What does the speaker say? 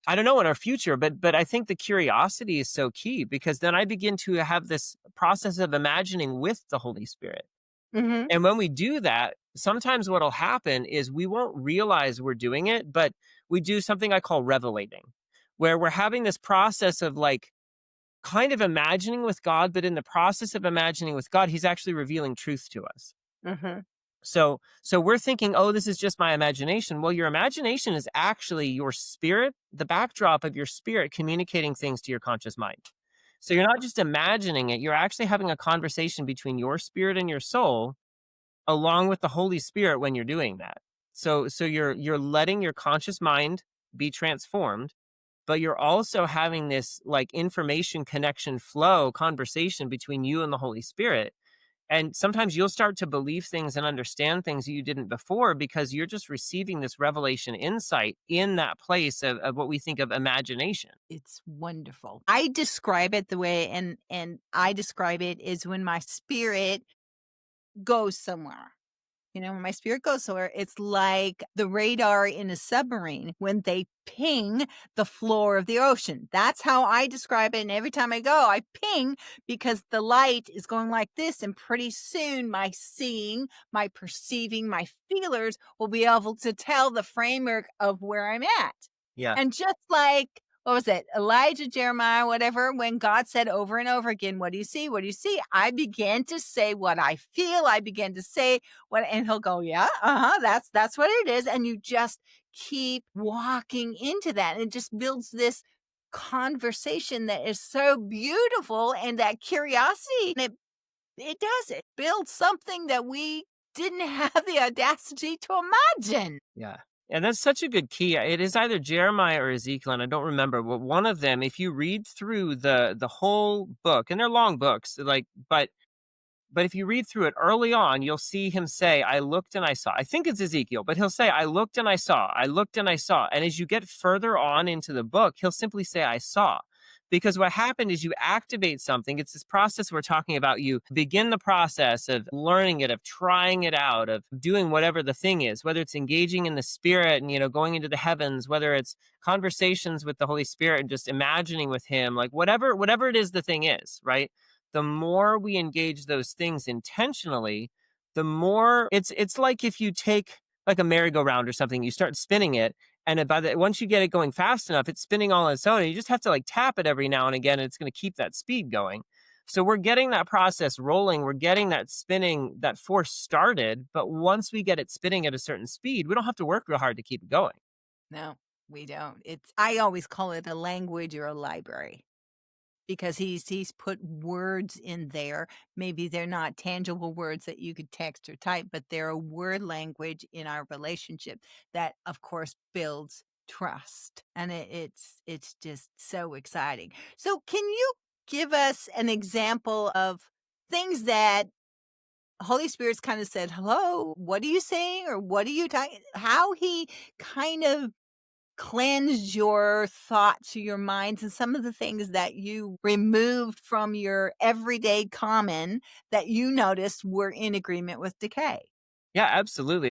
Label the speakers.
Speaker 1: I don't know in our future, but I think the curiosity is so key because then I begin to have this process of imagining with the Holy Spirit.
Speaker 2: Hmm.
Speaker 1: And when we do that, sometimes what'll happen is we won't realize we're doing it, but we do something I call revelating, where we're having this process of like kind of imagining with God, but in the process of imagining with God, he's actually revealing truth to us.
Speaker 2: Hmm.
Speaker 1: So we're thinking, "Oh, this is just my imagination." Well, your imagination is actually your spirit, the backdrop of your spirit communicating things to your conscious mind. So you're not just imagining it, you're actually having a conversation between your spirit and your soul along with the Holy Spirit when you're doing that. So you're letting your conscious mind be transformed, but you're also having this like information connection flow conversation between you and the Holy Spirit. And sometimes you'll start to believe things and understand things you didn't before because you're just receiving this revelation insight in that place of what we think of imagination.
Speaker 2: It's wonderful. I describe it the way, and I describe it is when my spirit goes somewhere. When my spirit goes somewhere, it's like the radar in a submarine when they ping the floor of the ocean. That's how I describe it. And every time I go, I ping because the light is going like this. And pretty soon, my seeing, my perceiving, my feelers will be able to tell the framework of where I'm at.
Speaker 1: Yeah.
Speaker 2: And just like, what was it? Elijah, Jeremiah, whatever, when God said over and over again, "What do you see? What do you see?" I began to say what I feel. I began to say what, and he'll go, "Yeah, that's what it is." And you just keep walking into that. And it just builds this conversation that is so beautiful, and that curiosity. And it builds something that we didn't have the audacity to imagine.
Speaker 1: Yeah. And that's such a good key. It is either Jeremiah or Ezekiel, and I don't remember, but one of them, if you read through the whole book, and they're long books, like, but if you read through it early on, you'll see him say, "I looked and I saw." I think it's Ezekiel, but he'll say, "I looked and I saw. I looked and I saw." And as you get further on into the book, he'll simply say, "I saw." Because what happened is you activate something. It's this process we're talking about. You begin the process of learning it, of trying it out, of doing whatever the thing is, whether it's engaging in the spirit and, going into the heavens, whether it's conversations with the Holy Spirit and just imagining with him, like whatever it is the thing is, right? The more we engage those things intentionally, the more it's like if you take like a merry-go-round or something, you start spinning it, and once you get it going fast enough, it's spinning all on its own, and you just have to like tap it every now and again, and it's going to keep that speed going. So we're getting that process rolling, we're getting that spinning, that force started, but once we get it spinning at a certain speed, we don't have to work real hard to keep it going.
Speaker 2: No, we don't. I always call it a language or a library, because he's put words in there. Maybe they're not tangible words that you could text or type, but they're a word language in our relationship that, of course, builds trust. And it's just so exciting. So can you give us an example of things that Holy Spirit's kind of said, "Hello, what are you saying?" Or "What are you talking?" How he kind of cleansed your thoughts, your minds, and some of the things that you removed from your everyday common that you noticed were in agreement with decay.
Speaker 1: Yeah, absolutely.